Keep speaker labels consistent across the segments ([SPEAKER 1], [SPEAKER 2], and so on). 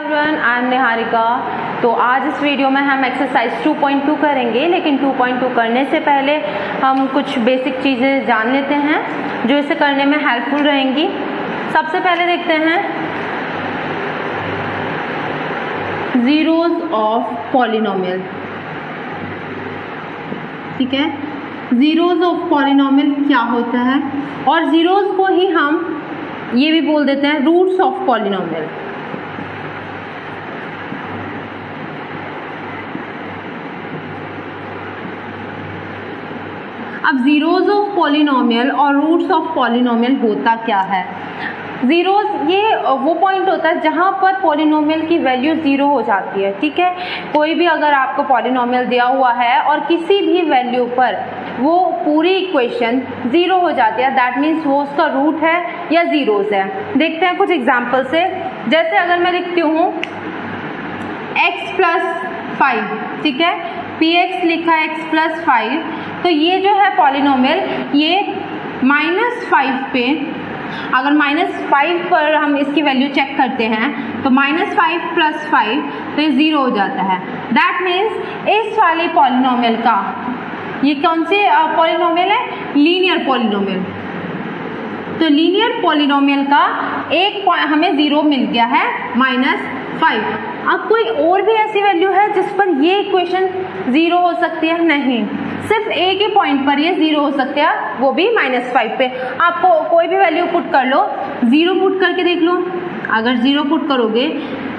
[SPEAKER 1] Everyone, I am Niharika. तो आज इस वीडियो में हम एक्सरसाइज 2.2 करेंगे, लेकिन 2.2 करने से पहले हम कुछ बेसिक चीज़ें जान लेते हैं जो इसे करने में हेल्पफुल रहेंगी। सबसे पहले देखते हैं जीरोज ऑफ पॉलिनोमियल। ठीक है, जीरोज ऑफ पॉलिनोमियल क्या होता है, और जीरोज को ही हम ये भी बोल देते हैं रूट्स ऑफ पॉलिनोमियल। अब जीरोज ऑफ पॉलिनोमियल और रूट्स ऑफ पॉलिनोमियल होता क्या है। जीरोज ये वो पॉइंट होता है जहाँ पर पॉलिनोमियल की वैल्यू ज़ीरो हो जाती है। ठीक है, कोई भी अगर आपको पॉलिनोमियल दिया हुआ है और किसी भी वैल्यू पर वो पूरी इक्वेशन ज़ीरो हो जाती है, दैट मीन्स वो उसका रूट है या ज़ीरोज़ है। देखते हैं कुछ एग्जाम्पल से। जैसे अगर मैं लिखती हूँ x + 5, ठीक है, px लिखा है x + 5, तो ये जो है पॉलिनोमियल ये -5 पे, अगर -5 पर हम इसकी वैल्यू चेक करते हैं तो -5 + 5 तो ये 0 हो जाता है। दैट मीन्स इस वाले पॉलिनोमियल का, ये कौन से पॉलिनोमियल है, लीनियर पॉलिनोमियल। तो लीनियर पॉलिनोमियल का एक हमें 0 मिल गया है -5। अब कोई और भी ऐसी वैल्यू है जिस पर ये इक्वेशन 0 हो सकती है? नहीं, सिर्फ एक ही पॉइंट पर ये 0 हो सकते हैं, वो भी -5 पे। आपको कोई भी वैल्यू पुट कर लो, 0 पुट करके देख लो। अगर 0 पुट करोगे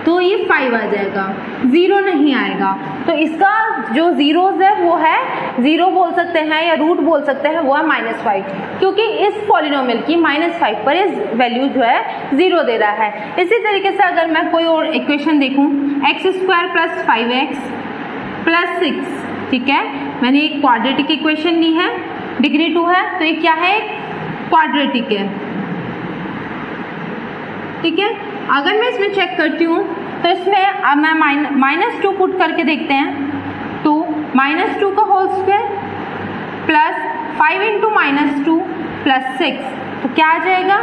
[SPEAKER 1] तो ये 5 आ जाएगा, 0 नहीं आएगा। तो इसका जो जीरोज है वो है 0 बोल सकते हैं या रूट बोल सकते हैं, वो है -5, क्योंकि इस पॉलिनोमियल की -5 पर इस वैल्यू जो है 0 दे रहा है। इसी तरीके से अगर मैं कोई और इक्वेशन देखूं, x² + 5x + 6, ठीक है, मैंने एक क्वाड्रेटिक इक्वेशन ली है, डिग्री 2 है, तो ये क्या है, क्वाड्रेटिक है। ठीक है, अगर मैं इसमें चेक करती हूँ तो इसमें अब मैं -2 पुट करके देखते हैं। तो -2 का होल स्क्वायर प्लस 5 × -2 + 6, तो क्या आ जाएगा,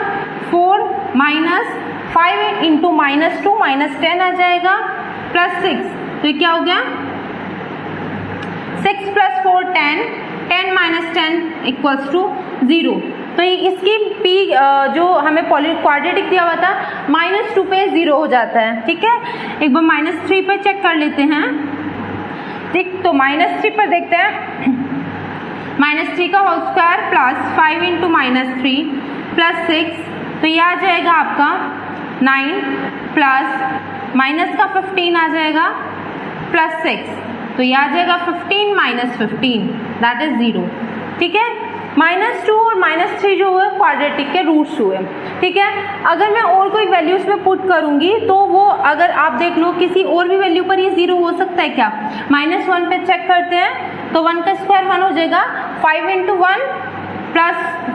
[SPEAKER 1] 4 - 5 × -2 -10 आ जाएगा, +6, तो ये क्या हो गया, 6 + 4 10, 10 - 10 = 0। तो इसकी p जो हमें क्वाड्रेटिक दिया हुआ था -2 पे 0 हो जाता है। ठीक है, एक बार -3 पे चेक कर लेते हैं। ठीक, तो -3 पर देखते हैं, -3 का होल स्क्वायर प्लस 5 × -3 + 6, तो ये आ जाएगा आपका 9 प्लस माइनस का 15 आ जाएगा +6, तो ये आ जाएगा 15 - 15, दैट इज 0। ठीक है, -2 और -3 जो हुए क्वाड्रेटिक के रूट्स हुए। ठीक है, अगर मैं और कोई वैल्यू इसमें पुट करूंगी तो वो, अगर आप देख लो किसी और भी वैल्यू पर ये 0 हो सकता है क्या। -1 पे चेक करते हैं तो 1 का स्क्वायर 1 हो जाएगा, 5 × 1 +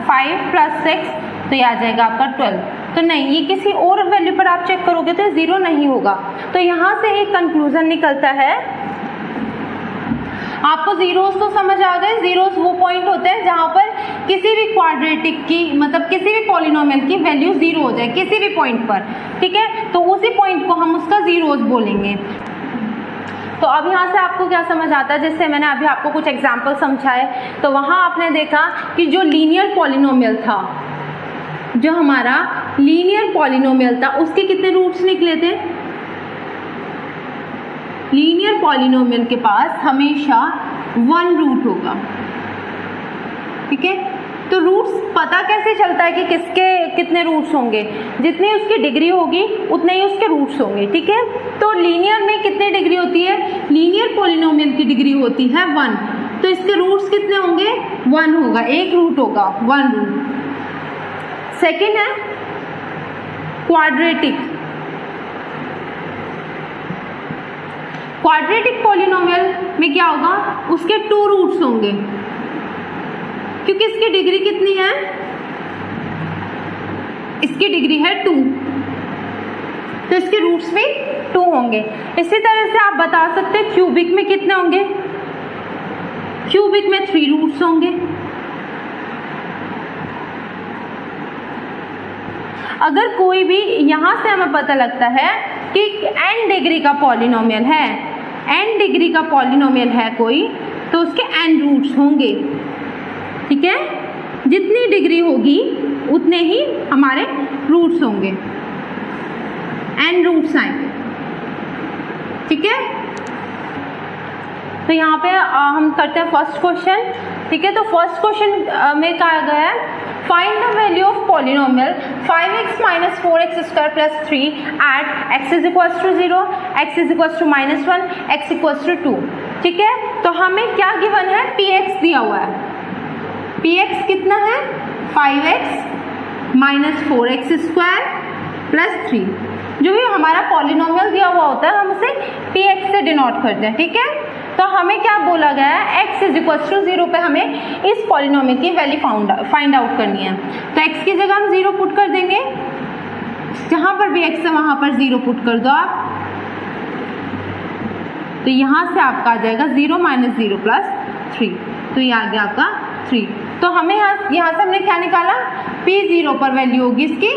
[SPEAKER 1] 5 + 6, तो ये आ जाएगा आपका 12। तो नहीं, ये किसी और वैल्यू पर आप चेक करोगे तो ये 0 नहीं होगा। तो यहाँ से एक कंक्लूजन निकलता है, आपको जीरोस तो समझ आ गए। जीरोस वो पॉइंट होते हैं जहां पर किसी भी क्वाड्रेटिक की, मतलब किसी भी पॉलिनोमियल की वैल्यू 0 हो जाए किसी भी पॉइंट पर। ठीक है, तो उसी पॉइंट को हम उसका जीरोस बोलेंगे। तो अब यहाँ से आपको क्या समझ आता है, जैसे मैंने अभी आपको कुछ एग्जाम्पल समझाए, तो वहां आपने देखा कि जो लीनियर पॉलिनोमियल था, जो हमारा लीनियर पॉलिनोमियल था, उसके कितने रूट्स निकले थे। लीनियर पॉलिनोमियल के पास हमेशा 1 रूट होगा। ठीक है, तो रूट्स पता कैसे चलता है कि किसके कितने रूट्स होंगे, जितनी उसकी डिग्री होगी उतने ही उसके रूट्स होंगे। ठीक है, तो लीनियर में कितनी डिग्री होती है, लीनियर पॉलिनोमियल की डिग्री होती है 1, तो इसके रूट्स कितने होंगे, 1 होगा, एक रूट होगा, 1 रूट। सेकेंड है क्वाड्रेटिक। क्वाड्रेटिक पॉलिनोमियल में क्या होगा, उसके 2 रूट्स होंगे, क्योंकि इसकी डिग्री कितनी है, इसकी डिग्री है 2, तो इसके रूट्स भी 2 होंगे। इसी तरह से आप बता सकते हैं क्यूबिक में कितने होंगे, क्यूबिक में 3 रूट्स होंगे। अगर कोई भी, यहाँ से हमें पता लगता है कि n डिग्री का पॉलिनोमियल है, n डिग्री का पॉलिनोमियल है कोई, तो उसके n रूट्स होंगे, ठीक है। जितनी डिग्री होगी उतने ही हमारे रूट्स होंगे, n रूट्स आएंगे, ठीक है। तो यहाँ पे हम करते हैं फर्स्ट क्वेश्चन, ठीक है। तो फर्स्ट क्वेश्चन में कहा गया है find the value of polynomial 5x minus 4x square plus 3 at x is equals to 0, x is equals to -1, x equals to 2, ठीक है। तो हमें क्या गिवन है, px दिया हुआ है, px कितना है 5x minus 4x square plus 3, जो भी हमारा पॉलिनोमियल दिया हुआ होता है हम उसे px से डिनोट करते हैं, ठीक है। तो हमें क्या बोला गया है, x इज इक्वल्स टू 0 पे हमें इस पॉलिनोमियल की वैल्यू फाइंड आउट करनी है। तो x की जगह हम 0 पुट कर देंगे, जहां पर भी x है वहां पर 0 पुट कर दो आप, तो यहां से आपका आ जाएगा 0 माइनस 0 प्लस 3, तो ये आ गया आपका 3। तो हमें यहाँ से हमने क्या निकाला, p0 पर वैल्यू होगी इसकी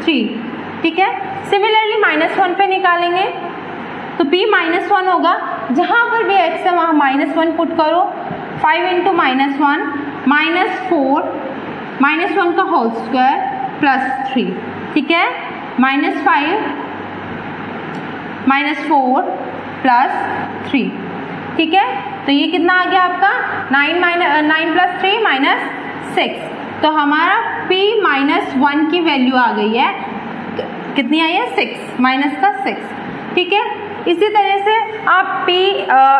[SPEAKER 1] 3, ठीक है। सिमिलरली -1 पे निकालेंगे तो p -1 होगा, जहां पर भी x है वहां -1 पुट करो, 5 इंटू -1 -4 -1 का होल स्क्वायर प्लस 3, ठीक है। -5 -4 प्लस 3, ठीक है। तो ये कितना आ गया आपका 9 प्लस 3 -6, तो हमारा p -1 की वैल्यू आ गई है, तो कितनी आई है 6 माइनस का 6, ठीक है। इसी तरह से आप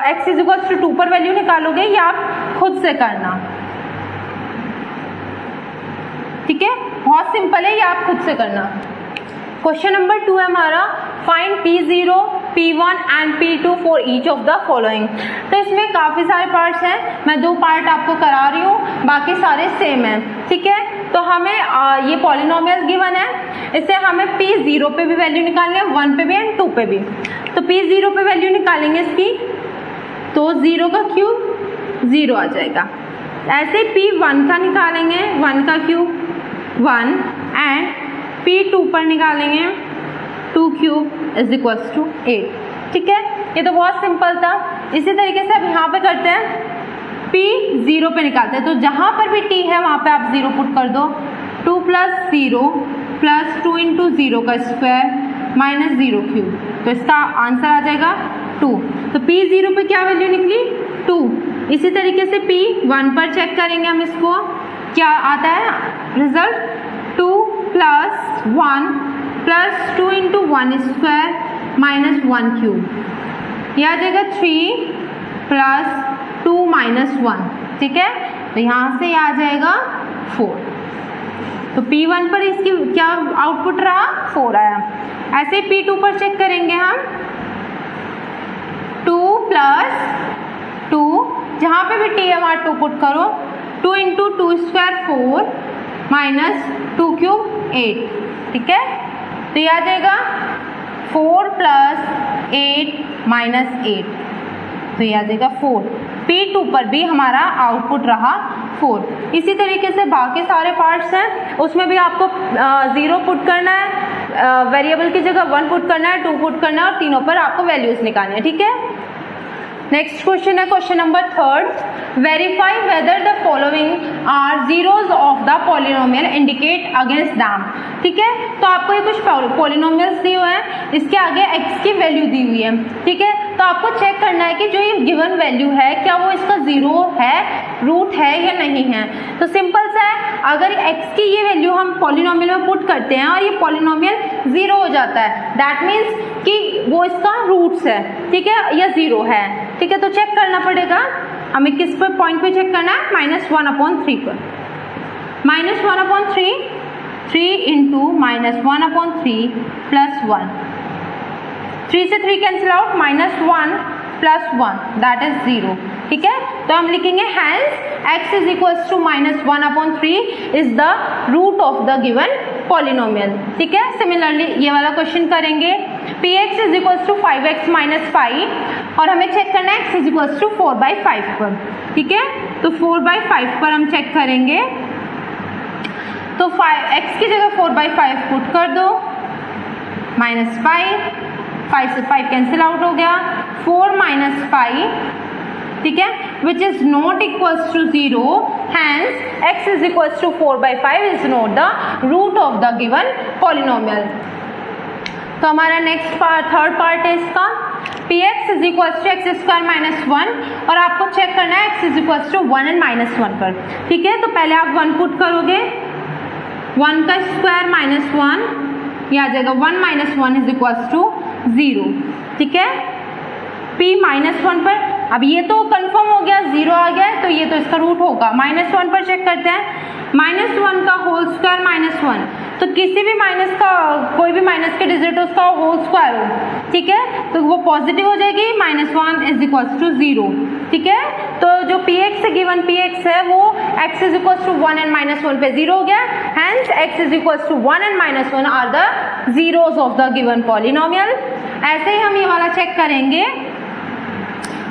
[SPEAKER 1] x इज इक्वल्स टू 2 पर वैल्यू निकालोगे या आप खुद से करना, ठीक है, बहुत सिंपल है, ये आप खुद से करना। क्वेश्चन नंबर 2 है हमारा find p0, p1 and p2 for each of the following. तो इसमें काफ़ी सारे पार्ट्स हैं, मैं 2 पार्ट आपको करा रही हूँ, बाकी सारे सेम हैं, ठीक है। तो हमें ये पॉलिनोमियल गिवन है, इससे हमें p0 पे भी वैल्यू निकालनी है, 1 पे भी एंड 2 पे भी। तो p0 पे वैल्यू निकालेंगे इसकी, तो 0 का क्यूब 0 आ जाएगा। ऐसे p1 का निकालेंगे, 1 का क्यूब 1, एंड p2 पर निकालेंगे 2 क्यूब इज इक्वल्स टू 8, ठीक है। ये तो बहुत सिंपल था। इसी तरीके से अब यहाँ पे करते हैं, p0 पे निकालते हैं, तो जहाँ पर भी t है वहाँ पे आप 0 पुट कर दो, 2 प्लस 0 प्लस 2 इंटू 0 का स्क्वायर माइनस 0 क्यूब, तो इसका आंसर आ जाएगा 2। तो p0 पे क्या वैल्यू निकली 2। इसी तरीके से p1 पर चेक करेंगे हम, इसको क्या आता है result, 2 plus 1 plus 2 into 1 square minus 1 cube, यह आ जाएगा 3 प्लस 2 माइनस 1, ठीक है। तो यहाँ से आ जाएगा 4। तो p1 पर इसकी क्या आउटपुट रहा 4 आया। ऐसे p2 पर चेक करेंगे हम, 2 प्लस 2, जहाँ पे भी t है वहाँ 2 पुट करो, 2 इंटू 2 स्क्वायर 4 माइनस 2 क्यूब 8, ठीक है। तो ये आ जाएगा 4 प्लस 8 माइनस 8, तो ये आ जाएगा 4। p2 पर भी हमारा आउटपुट रहा 4। इसी तरीके से बाकी सारे पार्ट्स हैं, उसमें भी आपको 0 पुट करना है, वेरिएबल की जगह 1 पुट करना है, 2 पुट करना है, और तीनों पर आपको वैल्यूज निकालनी है, ठीक है। नेक्स्ट क्वेश्चन है question number 3, verify whether the following are zeros of the polynomial indicate against them, ठीक है। तो आपको ये कुछ पॉलिनोमियल्स दिए हुए हैं, इसके आगे x की वैल्यू दी हुई है, ठीक है। तो आपको चेक करना है कि जो ये गिवन वैल्यू है क्या वो इसका 0 है, रूट है या नहीं है। तो सिंपल सा है, अगर x की ये वैल्यू हम पॉलिनोमियल में पुट करते हैं और ये पॉलिनोमियल 0 हो जाता है, दैट मीन्स कि वो इसका रूट्स है, ठीक है, या 0 है, ठीक है। तो चेक करना पड़ेगा हमें, किस पर पॉइंट पे चेक करना है, -1/3 पर। -1/3, 3 इंटू -1/3 प्लस 1, 3 से 3 cancel out, -1 plus 1 that is 0, ठीक है। तो हम लिखेंगे hence x is equals to -1/3 is the root of the given polynomial, ठीक है। सिमिलरली ये वाला क्वेश्चन करेंगे, px is equals to 5x minus 5, और हमें चेक करना है x इज इक्वल्स टू 4/5 पर, ठीक है। तो 4/5 पर हम चेक करेंगे, तो x की जगह 4/5 पुट कर दो, माइनस 5 से 5 कैंसिल आउट हो गया, 4 माइनस 5, ठीक है, which is not equals to 0, hence x is equals to 4/5 is not the root of the given polynomial. तो हमारा नेक्स्ट पार्ट, थर्ड पार्ट है इसका, px is equals to x square minus 1, और आपको चेक करना है x is equals to 1 and minus 1 पर, ठीक है। तो पहले आप 1 पुट करोगे, 1 का स्क्वायर माइनस 1, ये आ जाएगा 1 माइनस 1 इज इक्वल्स टू 0, ठीक है। p माइनस 1 पर, अब ये तो कंफर्म हो गया 0 आ गया, तो ये तो इसका रूट होगा। माइनस 1 पर चेक करते हैं, माइनस 1 का होल स्क्वायर माइनस 1, तो किसी भी माइनस का, कोई भी माइनस के डिजिट उसका होल स्क्वायर हो, ठीक है, तो वो पॉजिटिव हो जाएगी, -1 इज इक्वल्स टू 0, ठीक है। तो जो px से गिवन px है वो x is equals to 1 and -1 पे 0 हो गया, hence x is equals to 1 and -1 are the zeros of the given polynomial. ऐसे ही हम ये वाला चेक करेंगे,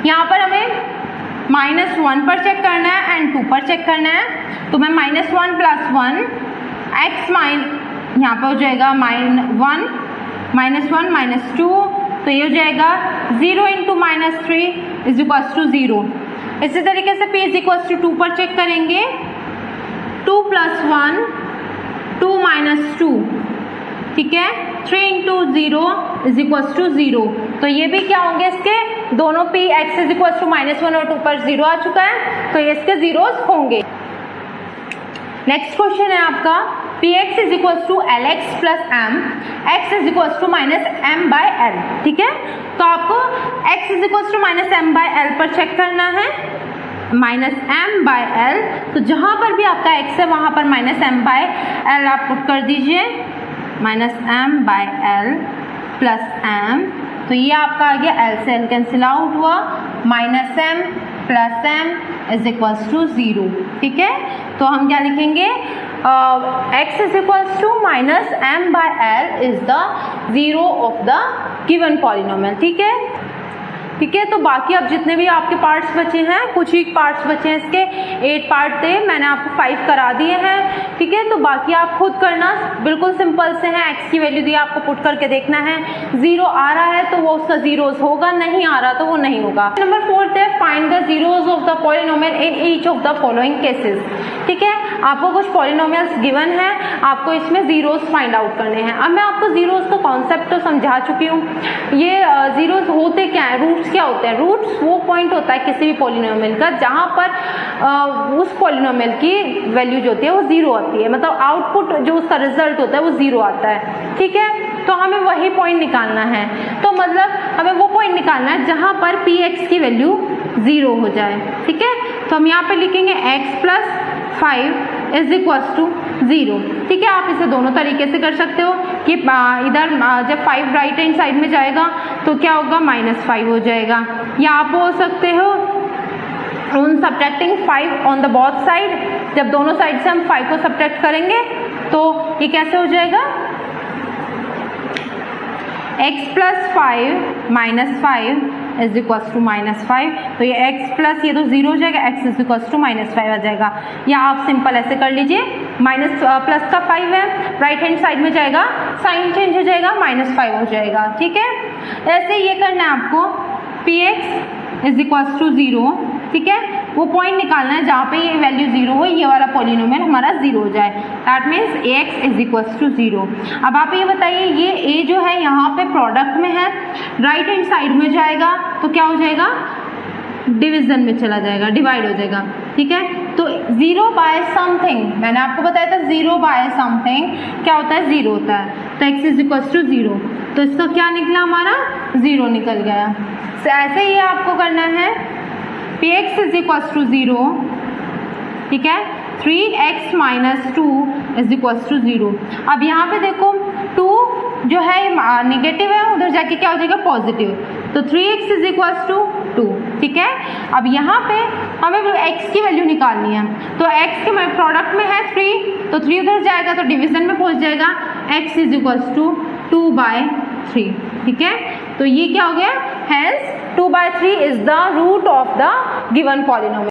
[SPEAKER 1] यहाँ पर हमें -1 पर चेक करना है एंड 2 पर चेक करना है। तो मैं -1 + 1 x यहाँ पर हो जाएगा -1 -2, तो ये हो जाएगा 0 × -3 इज इक्वल्स टू 0। इसी तरीके से p इज इक्वल्स टू 2 पर चेक करेंगे, 2 + 1 2 - 2, ठीक है, 3 × 0 इज इक्वल्स टू 0। तो ये भी क्या होंगे इसके दोनों p x is equals to -1 और 2 पर 0 आ चुका है, तो ये इसके जीरोस होंगे। नेक्स्ट क्वेश्चन है आपका, px is equals to lx + m, x is equals to -m/l, ठीक है। तो आपको x is equals to -m/l पर चेक करना है, -m/l, तो जहां पर भी आपका x है वहां पर -m/l आप पुट कर दीजिए, -m/l + m, तो ये आपका आ गया l से l कैंसिल आउट हुआ, -m + m is equals to 0, ठीक है। तो हम क्या लिखेंगे, x is equals to -m/l is the zero of the given polynomial, ठीक है, ठीक है। तो बाकी अब जितने भी आपके पार्ट्स बचे हैं, कुछ ही पार्ट्स बचे हैं इसके, 8 पार्ट थे, मैंने आपको 5 करा दिए हैं, ठीक है। तो बाकी आप खुद करना, बिल्कुल सिंपल से है, x की वैल्यू दी आपको पुट करके देखना है, 0 आ रहा है तो वो उसका जीरोस होगा, नहीं आ रहा तो वो नहीं होगा। नंबर 4 है, find the zeros of the polynomial in each of the following cases, ठीक है। आपको कुछ पॉलिनोमियल्स गिवन है, आपको इसमें जीरोस फाइंड आउट करने हैं। अब मैं आपको जीरोस का कॉन्सेप्ट तो समझा चुकी हूँ। ये जीरोस होते क्या है, रूट्स क्या होते हैं? रूट्स वो पॉइंट होता है किसी भी पॉलिनोमियल का जहाँ पर उस पॉलिनोमियल की वैल्यू जो होती है वो 0 आती है, मतलब आउटपुट जो उसका रिजल्ट होता है वो 0 आता है, ठीक है। तो हमें वही पॉइंट निकालना है, तो मतलब हमें वो पॉइंट निकालना है जहाँ पर px की वैल्यू 0 हो जाए, ठीक है। तो हम यहाँ पे लिखेंगे x + 5 इज इक्वल्स टू 0, ठीक है। आप इसे दोनों तरीके से कर सकते हो कि इधर जब 5 राइट हैंड साइड में जाएगा तो क्या होगा, -5 हो जाएगा, या आप बोल सकते हो on subtracting 5 on the both side, जब दोनों साइड से हम 5 को सब्ट्रैक्ट करेंगे तो ये कैसे हो जाएगा, x + 5 - 5 इज इक्वल्स टू -5, तो ये x प्लस ये तो 0 हो जाएगा, x इज इक्वल्स टू -5 आ जाएगा। या आप सिंपल ऐसे कर लीजिए, प्लस का 5 है, राइट हैंड साइड में जाएगा, साइन चेंज हो जाएगा, -5 हो जाएगा, ठीक है। ऐसे ये करना है आपको, px इज इक्वल्स टू 0, ठीक है, वो पॉइंट निकालना है जहाँ पे ये वैल्यू 0 हो, ये वाला पॉलिनोमियल हमारा 0 हो जाए, that means ax is equals to 0। अब आप ये बताइए, ये a जो है यहाँ पे प्रोडक्ट में है, राइट हैंड साइड में जाएगा तो क्या हो जाएगा, डिवीजन में चला जाएगा, डिवाइड हो जाएगा, ठीक है। तो 0/समथिंग, मैंने आपको बताया था 0/समथिंग क्या होता है, 0 होता है, तो x इज इक्वल्स टू 0, तो इसका क्या निकला, हमारा 0 निकल गया। ऐसे ही आपको करना है, px इज इक्वल्स टू 0, ठीक है, 3x - 2 इज इक्वल्स टू 0। अब यहाँ पे देखो 2 जो है निगेटिव है, उधर जाके क्या हो जाएगा, पॉजिटिव, तो 3x इज इक्वल्स टू 2, ठीक है। अब यहाँ पे हमें x की वैल्यू निकालनी है, तो x के प्रोडक्ट में है 3, तो 3 उधर जाएगा तो डिवीजन में पहुँच जाएगा, x इज इक्वल्स टू 2/3, ठीक है। तो ये क्या हो गया, hence 2/3 is the root of the given polynomial.